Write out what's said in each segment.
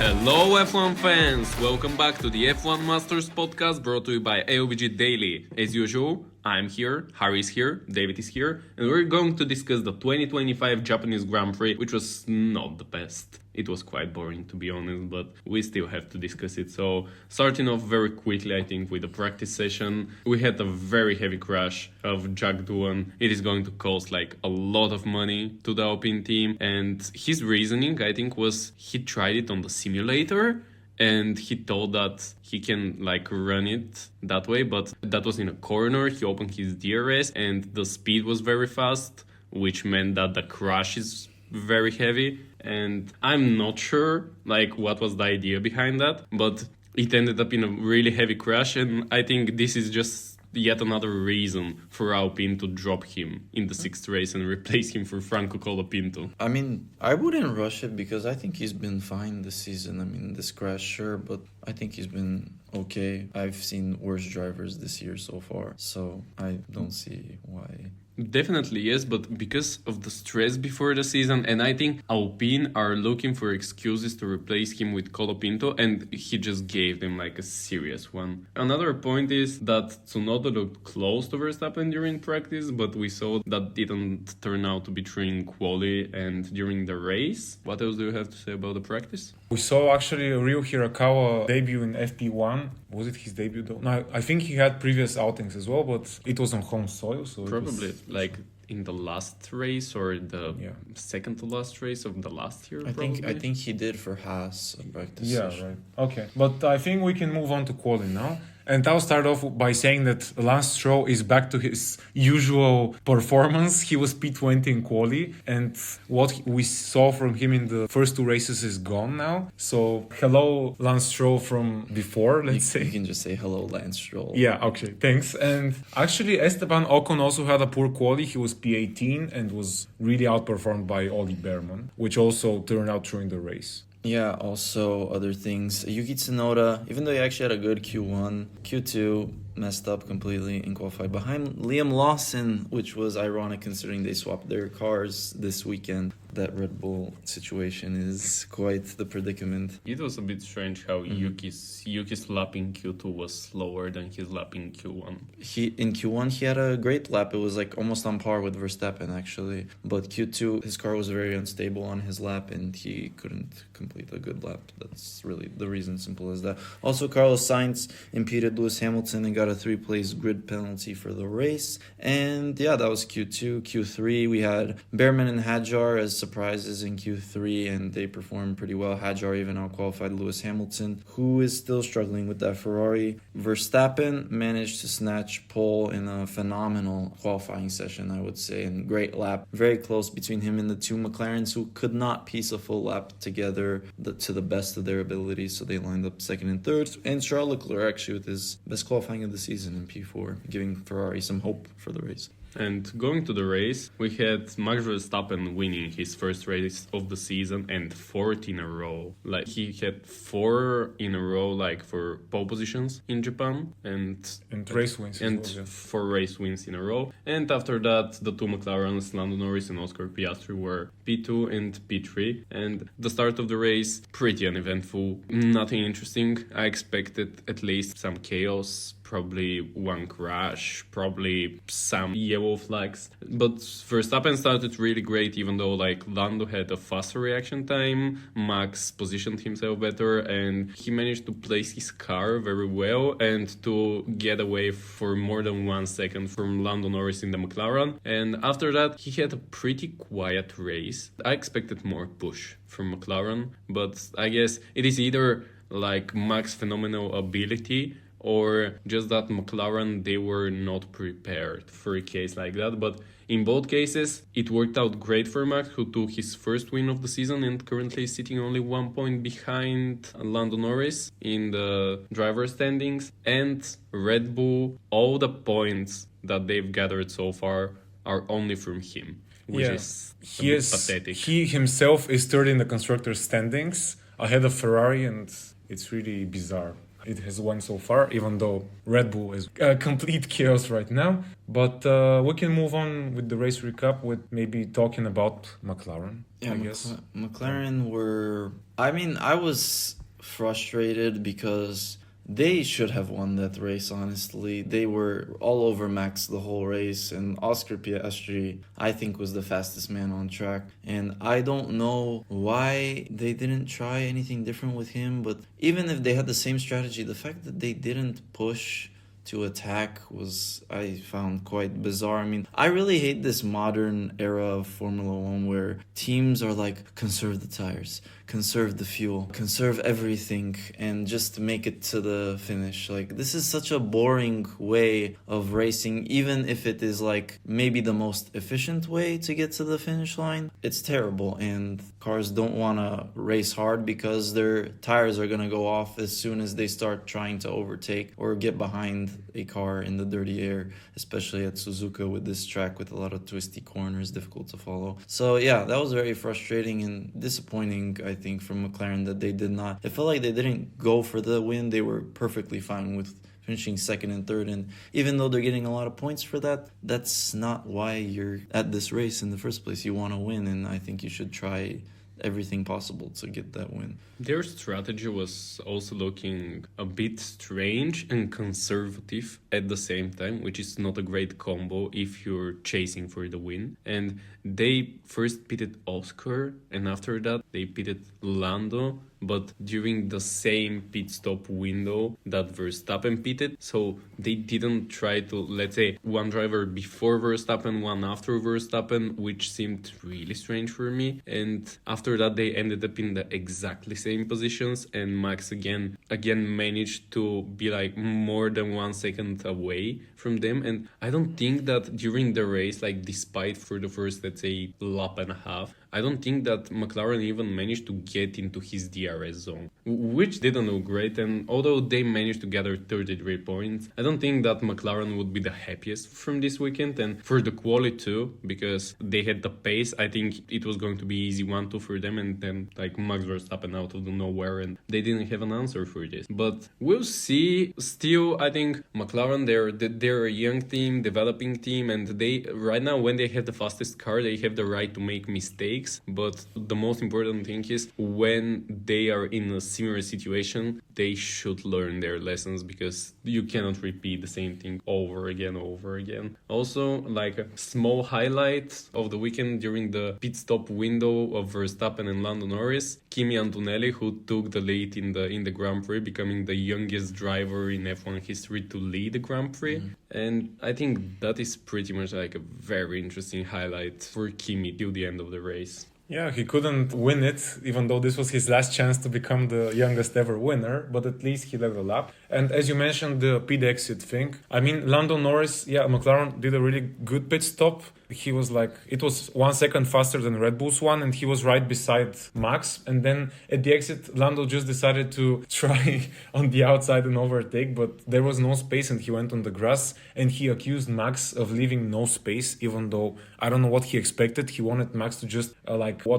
Hello F1 fans! Welcome back to the F1 Masters podcast brought to you by AUBG Daily. As usual, I'm here, Harry is here, David is here, and we're going to discuss the 2025 Japanese Grand Prix, which was not the best. It was quite boring to be honest, but we still have to discuss it. So, starting off very quickly, I think, with the practice session, we had a very heavy crash of Jack Doohan. It is going to cost like a lot of money to the Alpine team, and his reasoning, I think, was he tried it on the simulator and he thought that he can like run it that way, but that was in a corner. He opened his DRS and the speed was very fast, which meant that the crash is very heavy. And I'm not sure like what was the idea behind that, but it ended up in a really heavy crash, and I think this is just yet another reason for Alpine to drop him in the sixth race and replace him for Franco Colapinto. I mean, I wouldn't rush it because I think he's been fine this season. I mean, this crash, sure, but I think he's been okay. I've seen worse drivers this year so far, so I don't see why. Definitely yes, but because of the stress before the season, and I think Alpine are looking for excuses to replace him with Colapinto, and he just gave them like a serious one. Another point is that Tsunoda looked close to Verstappen during practice, but we saw that didn't turn out to be true in quali and during the race. What else do you have to say about the practice? We saw actually Ryo Hirakawa debut in FP1. Was it his debut though? No, I think he had previous outings as well, but it was on home soil. So probably like in the last race or the second to last race of the last year. I think he did for Haas a practice session. Right. Okay, but I think we can move on to quali now. And I'll start off by saying that Lance Stroll is back to his usual performance. He was P20 in quali, and what we saw from him in the first two races is gone now. So, hello, Lance Stroll from before, let's say. You can just say hello, Lance Stroll. Yeah, okay, thanks. And actually, Esteban Ocon also had a poor quali. He was P18 and was really outperformed by Oli Behrman, which also turned out true in the race. Yeah, also other things. Yuki Tsunoda, even though he actually had a good Q1, Q2 messed up completely and qualified behind Liam Lawson, which was ironic considering they swapped their cars this weekend. That Red Bull situation is quite the predicament. It was a bit strange how Yuki's lap in Q2 was slower than his lap in Q1. In Q1 he had a great lap. It was like almost on par with Verstappen actually. But Q2 his car was very unstable on his lap and he couldn't complete a good lap. That's really the reason, simple as that. Also, Carlos Sainz impeded Lewis Hamilton and got a 3-place grid penalty for the race. And yeah, that was Q2. Q3 we had Behrman and Hadjar as surprises in Q3, and they performed pretty well. Hadjar even out-qualified Lewis Hamilton, who is still struggling with that Ferrari. Verstappen managed to snatch pole in a phenomenal qualifying session, I would say, and great lap. Very close between him and the two McLarens, who could not piece a full lap together to the best of their abilities, so they lined up second and third. And Charles Leclerc actually with his best qualifying of the season in P4, giving Ferrari some hope for the race. And going to the race, we had Max Verstappen winning his first race of the season and fourth in a row. Like he had 4 in a row, like for pole positions in Japan, and race wins. And 4 race wins in a row. And after that, the two McLarens, Lando Norris and Oscar Piastri, were P2 and P3. And the start of the race, pretty uneventful, nothing interesting. I expected at least some chaos, probably one crash, probably some yellow flags. But Verstappen started really great, even though like Lando had a faster reaction time, Max positioned himself better, and he managed to place his car very well and to get away for more than 1 second from Lando Norris in the McLaren. And after that, he had a pretty quiet race. I expected more push from McLaren, but I guess it is either like Max's phenomenal ability or just that McLaren, they were not prepared for a case like that. But in both cases, it worked out great for Max, who took his first win of the season and currently is sitting only 1 point behind Lando Norris in the driver standings. And Red Bull, all the points that they've gathered so far are only from him, which is pathetic. He himself is third in the constructors standings, ahead of Ferrari, and it's really bizarre it has went so far, even though Red Bull is complete chaos right now. But we can move on with the race recap with maybe talking about McLaren, I guess. McLaren were... I mean, I was frustrated because they should have won that race, honestly. They were all over Max the whole race, and Oscar Piastri, I think, was the fastest man on track. And I don't know why they didn't try anything different with him, but even if they had the same strategy, the fact that they didn't push to attack was, I found, quite bizarre. I mean, I really hate this modern era of Formula One where teams are like, conserve the tires, conserve the fuel, conserve everything, and just make it to the finish. Like, this is such a boring way of racing, even if it is like maybe the most efficient way to get to the finish line. It's terrible, and cars don't want to race hard because their tires are going to go off as soon as they start trying to overtake or get behind a car in the dirty air, especially at Suzuka with this track with a lot of twisty corners, difficult to follow. So yeah, that was very frustrating and disappointing, I think, from McLaren that they did not. It felt like they didn't go for the win. They were perfectly fine with finishing second and third, and even though they're getting a lot of points for that, that's not why you're at this race in the first place. You want to win, and I think you should try everything possible to get that win. Their strategy was also looking a bit strange and conservative at the same time, which is not a great combo if you're chasing for the win. And they first pitted Oscar, and after that they pitted Lando, but during the same pit stop window that Verstappen pitted. So they didn't try to, let's say, one driver before Verstappen, one after Verstappen, which seemed really strange for me. And after that they ended up in the exactly same positions, and Max again managed to be like more than 1 second away from them. And I don't think that during the race, like despite for the first, let's say, lap and a half, I don't think that McLaren even managed to get into his DRS zone, which didn't look great. And although they managed to gather 33 points, I don't think that McLaren would be the happiest from this weekend. And for the quali too, because they had the pace, I think it was going to be easy 1-2 for them, and then like Max Verstappen out of the nowhere, and they didn't have an answer for this. But we'll see. Still, I think McLaren, they're a young team, developing team, and they right now, when they have the fastest car, they have the right to make mistakes. But the most important thing is when they are in a similar situation, they should learn their lessons, because you cannot repeat the same thing over again. Also, like a small highlight of the weekend during the pit stop window of Verstappen and Lando Norris, Kimi Antonelli, who took the lead in the Grand Prix, becoming the youngest driver in F1 history to lead the Grand Prix. And I think that is pretty much like a very interesting highlight for Kimi till the end of the race. Yeah, he couldn't win it, even though this was his last chance to become the youngest ever winner, but at least he led the lap. And as you mentioned, the pit exit thing, I mean, Lando Norris, McLaren did a really good pit stop. He was like, it was 1 second faster than Red Bull's one, and he was right beside Max. And then at the exit, Lando just decided to try on the outside and overtake, but there was no space and he went on the grass, and he accused Max of leaving no space, even though I don't know what he expected. He wanted Max to just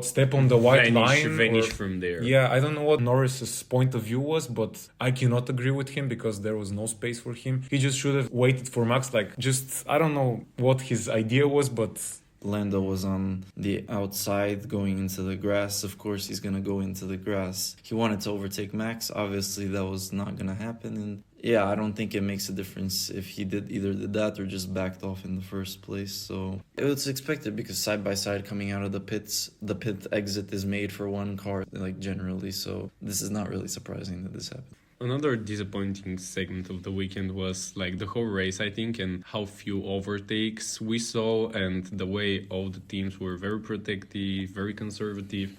step on the white line. Vanish from there. Yeah, I don't know what Norris's point of view was, but I cannot agree with him because there was no space for him. He just should have waited for Max, I don't know what his idea was, but Lando was on the outside going into the grass. Of course, he's going to go into the grass. He wanted to overtake Max. Obviously, that was not going to happen. And yeah, I don't think it makes a difference if he did that or just backed off in the first place. So it was expected because side by side coming out of the pits, the pit exit is made for one car, generally. So this is not really surprising that this happened. Another disappointing segment of the weekend was the whole race, I think, and how few overtakes we saw, and the way all the teams were very protective, very conservative.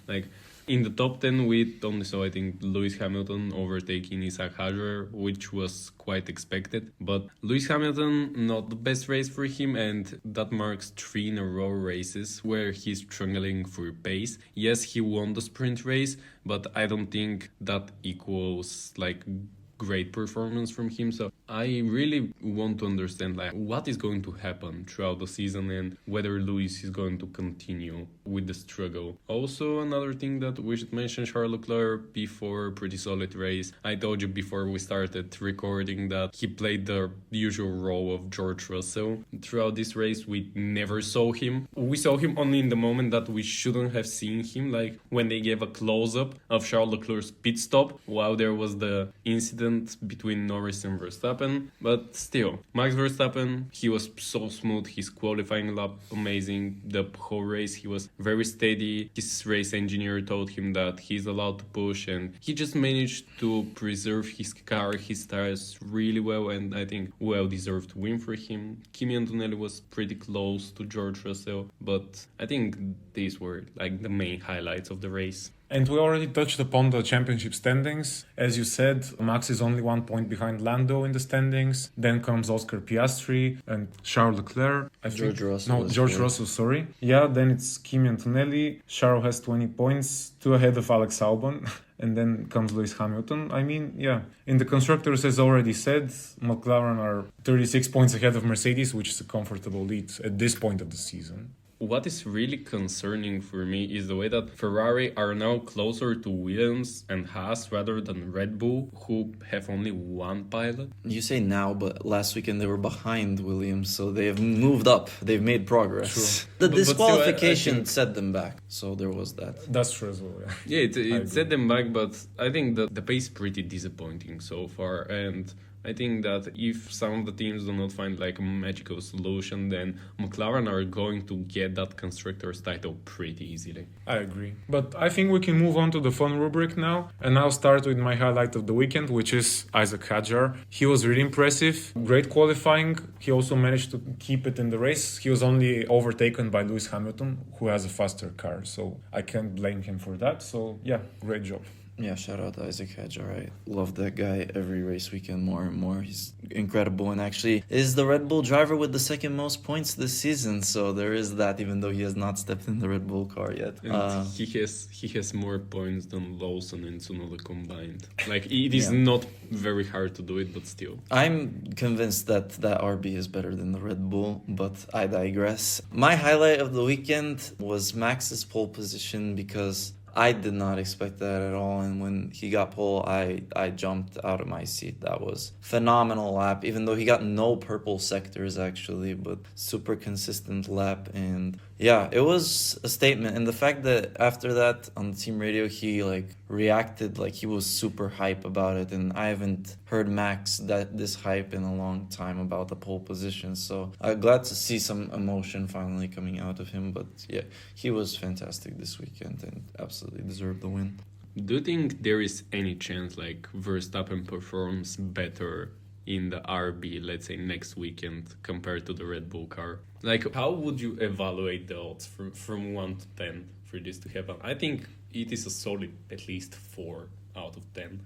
In the top 10, we only saw, I think, Lewis Hamilton overtaking Isaac Hadjar, which was quite expected. But Lewis Hamilton, not the best race for him, and that marks 3 in a row races where he's struggling for pace. Yes, he won the sprint race, but I don't think that equals, great performance from him. So I really want to understand like what is going to happen throughout the season and whether Lewis is going to continue with the struggle. Also, another thing that we should mention, Charles Leclerc before pretty solid race. I told you before we started recording that he played the usual role of George Russell. Throughout this race, we never saw him. We saw him only in the moment that we shouldn't have seen him, like when they gave a close-up of Charles Leclerc's pit stop while there was the incident between Norris and Verstappen. But still, Max Verstappen, he was so smooth, his qualifying lap amazing, the whole race he was very steady. His race engineer told him that he's allowed to push, and he just managed to preserve his car, his tires really well, and I think well-deserved win for him. Kimi Antonelli was pretty close to George Russell, but I think these were like the main highlights of the race. And we already touched upon the championship standings. As you said, Max is only 1 point behind Lando in the standings. Then comes Oscar Piastri and Charles Leclerc. George Russell, sorry. Yeah, then it's Kimi Antonelli. Charles has 20 points, 2 ahead of Alex Albon. And then comes Lewis Hamilton. I mean, yeah. In the constructors, as already said, McLaren are 36 points ahead of Mercedes, which is a comfortable lead at this point of the season. What is really concerning for me is the way that Ferrari are now closer to Williams and Haas rather than Red Bull, who have only one pilot. You say now, but last weekend they were behind Williams, so they have moved up. They've made progress. True. The But still, disqualification I think set them back, so there was that. That's true as well, yeah. Yeah, it agree. set them back, but I think that the pace is pretty disappointing so far, and I think that if some of the teams do not find like a magical solution, then McLaren are going to get that constructors title pretty easily. I agree. But I think we can move on to the fun rubric now. And I'll start with my highlight of the weekend, which is Isaac Hadjar. He was really impressive. Great qualifying. He also managed to keep it in the race. He was only overtaken by Lewis Hamilton, who has a faster car. So I can't blame him for that. So yeah, great job. Yeah, shout out to Isaac Hadjar. I love that guy every race weekend more and more. He's incredible and actually is the Red Bull driver with the second most points this season. So there is that, even though he has not stepped in the Red Bull car yet. And he has more points than Lawson and Tsunoda combined. Like it is not very hard to do it, but still. I'm convinced that RB is better than the Red Bull, but I digress. My highlight of the weekend was Max's pole position because I did not expect that at all, and when he got pole, I jumped out of my seat. That was phenomenal lap, even though he got no purple sectors actually, but super consistent lap. And yeah, it was a statement. And the fact that after that on the team radio he like reacted like he was super hype about it, and I haven't heard Max this hype in a long time about the pole position, so I'm glad to see some emotion finally coming out of him. But yeah, he was fantastic this weekend and absolutely deserved the win. Do you think there is any chance like Verstappen performs better in the RB, let's say next weekend, compared to the Red Bull car? Like, how would you evaluate the odds from 1 to 10 for this to happen? I think it is a solid at least 4 out of 10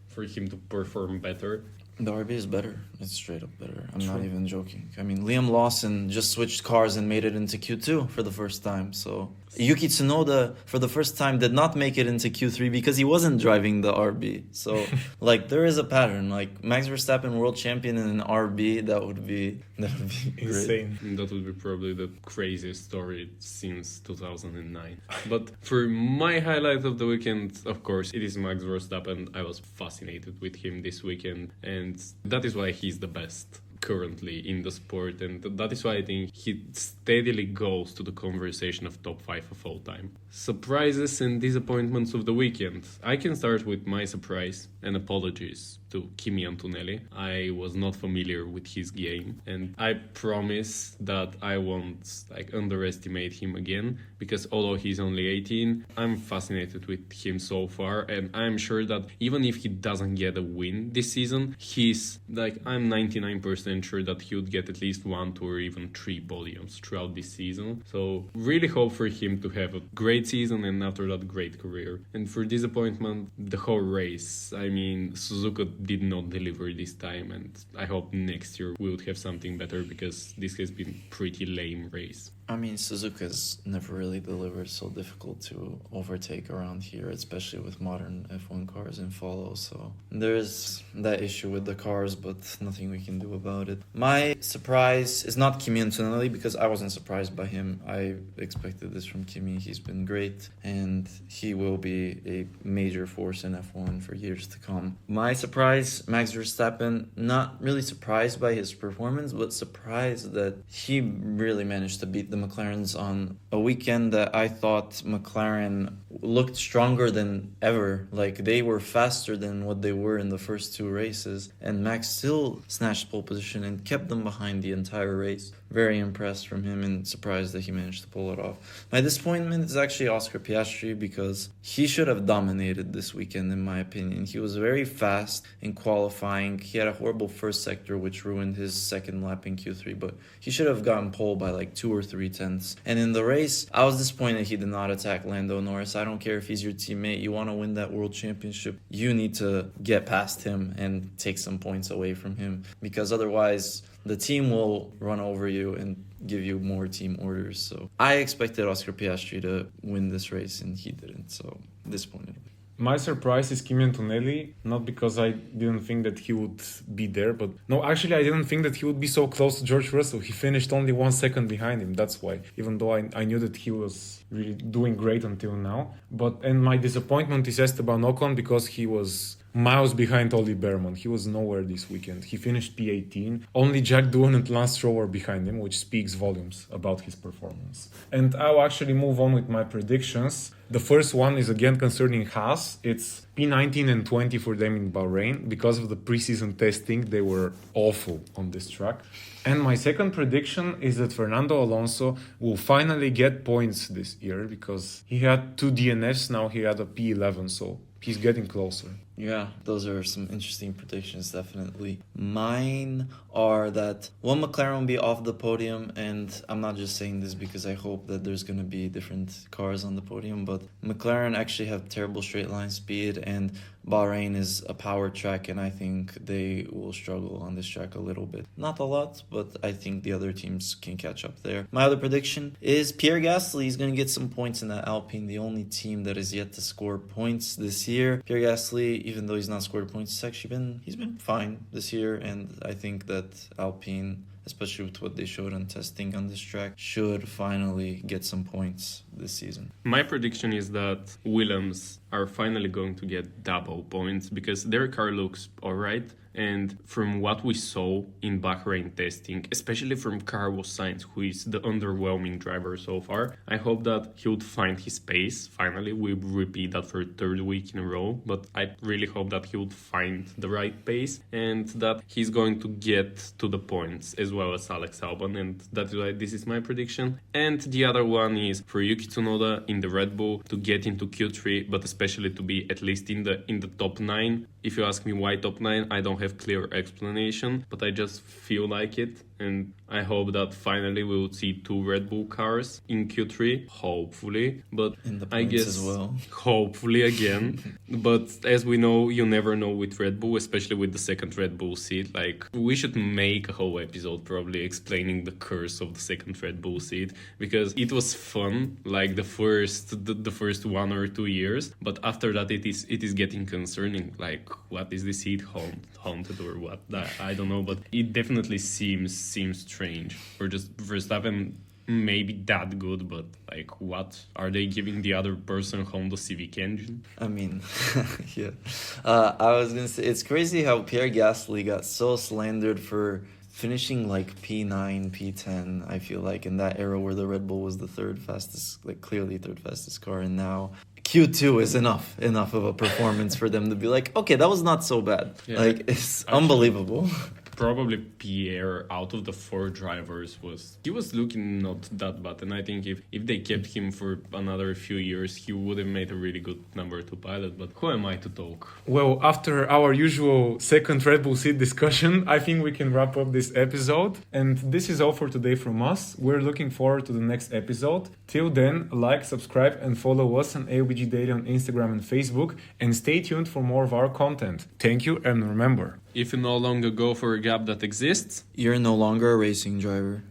for him to perform better. The RB is better. It's straight up better. I'm not even joking. I mean, Liam Lawson just switched cars and made it into Q2 for the first time. So Yuki Tsunoda, for the first time, did not make it into Q3 because he wasn't driving the RB. So, like, there is a pattern. Like, Max Verstappen, world champion in an RB, that would be insane. Great. That would be probably the craziest story since 2009. But for my highlight of the weekend, of course, it is Max Verstappen. I was fascinated with him this weekend, and that is why he's the best currently in the sport, and that is why I think he steadily goes to the conversation of top 5 of all time. Surprises and disappointments of the weekend. I can start with my surprise, and apologies to Kimi Antonelli. I was not familiar with his game, and I promise that I won't underestimate him again, because although he's only 18, I'm fascinated with him so far, and I'm sure that even if he doesn't get a win this season, I'm 99% sure that he would get at least 1, 2 or even 3 podiums throughout this season. So really hope for him to have a great season and after that great career. And for disappointment, the whole race. I mean, Suzuka did not deliver this time, and I hope next year we would have something better, because this has been pretty lame race. I mean, Suzuka's never really delivered, so difficult to overtake around here, especially with modern F1 cars in follow. So there's that issue with the cars, but nothing we can do about it. My surprise is not Kimi Antonelli, because I wasn't surprised by him. I expected this from Kimi. He's been great, and he will be a major force in F1 for years to come. My surprise, Max Verstappen, not really surprised by his performance, but surprised that he really managed to beat the McLarens on a weekend that I thought McLaren looked stronger than ever. Like, they were faster than what they were in the first two races, and Max still snatched pole position and kept them behind the entire race. Very impressed from him and surprised that he managed to pull it off. My disappointment is actually Oscar Piastri, because he should have dominated this weekend, in my opinion. He was very fast in qualifying. He had a horrible first sector, which ruined his second lap in Q3, but he should have gotten pole by like 2 or 3 tenths. And in the race, I was disappointed he did not attack Lando Norris. I don't care if he's your teammate. You want to win that world championship, you need to get past him and take some points away from him, because otherwise the team will run over you and give you more team orders. So I expected Oscar Piastri to win this race, and he didn't. So disappointed. My surprise is Kimi Antonelli, not because I didn't think that he would be there, but no, actually I didn't think that he would be so close to George Russell. He finished only 1 second behind him, that's why, even though I knew that he was really doing great until now. And my disappointment is Esteban Ocon, because he was miles behind Ollie Behrman. He was nowhere this weekend. He finished P18. Only Jack Doohan and Lance Stroll were behind him, which speaks volumes about his performance. And I'll actually move on with my predictions. The first one is again concerning Haas. It's P19 and 20 for them in Bahrain. Because of the preseason testing, they were awful on this track. And my second prediction is that Fernando Alonso will finally get points this year, because he had 2 DNFs, now he had a P11, so he's getting closer. Yeah, those are some interesting predictions, definitely. Mine are that one, McLaren will be off the podium, and I'm not just saying this because I hope that there's going to be different cars on the podium, but McLaren actually have terrible straight line speed, and Bahrain is a power track, and I think they will struggle on this track a little bit. Not a lot, but I think the other teams can catch up there. My other prediction is Pierre Gasly is going to get some points in that Alpine, the only team that is yet to score points this year. Pierre Gasly, even though he's not scored points, he's been fine this year, and I think that Alpine, especially with what they showed on testing on this track, should finally get some points this season. My prediction is that Williams are finally going to get double points, because their car looks alright. And from what we saw in Bahrain testing, especially from Carlos Sainz, who is the underwhelming driver so far, I hope that he would find his pace. Finally, we repeat that for a 3rd week in a row, but I really hope that he would find the right pace and that he's going to get to the points as well as Alex Albon, and that's why this is my prediction. And the other one is for Yuki Tsunoda in the Red Bull to get into Q3, but especially to be at least in the top 9. If you ask me why top 9, I don't have clear explanation, but I just feel like it, and I hope that finally we will see 2 Red Bull cars in Q3, hopefully, but in the I guess as well. Hopefully again. But as we know, you never know with Red Bull, especially with the second Red Bull seat. Like, we should make a whole episode probably explaining the curse of the second Red Bull seat, because it was fun like the first 1 or 2 years, but after that it is getting concerning. Like, what is the seat haunted or what? I don't know, but it definitely seems strange. Or just Verstappen maybe that good, but like, what are they giving the other person Honda Civic engine? I mean, yeah. I was gonna say, it's crazy how Pierre Gasly got so slandered for finishing like P9, P10, I feel like, in that era where the Red Bull was the 3rd fastest, like clearly 3rd fastest car, and now Q2 is enough of a performance for them to be like, okay, that was not so bad. Yeah, like, it's actually unbelievable. Probably Pierre, out of the 4 drivers, he was looking not that bad, and I think if they kept him for another few years, he would have made a really good number 2 pilot. But who am I to talk? Well, after our usual second Red Bull seat discussion, I think we can wrap up this episode. And this is all for today from us. We're looking forward to the next episode. Till then, like, subscribe, and follow us on AUBG Daily on Instagram and Facebook. And stay tuned for more of our content. Thank you, and remember, if you no longer go for a gap that exists, you're no longer a racing driver.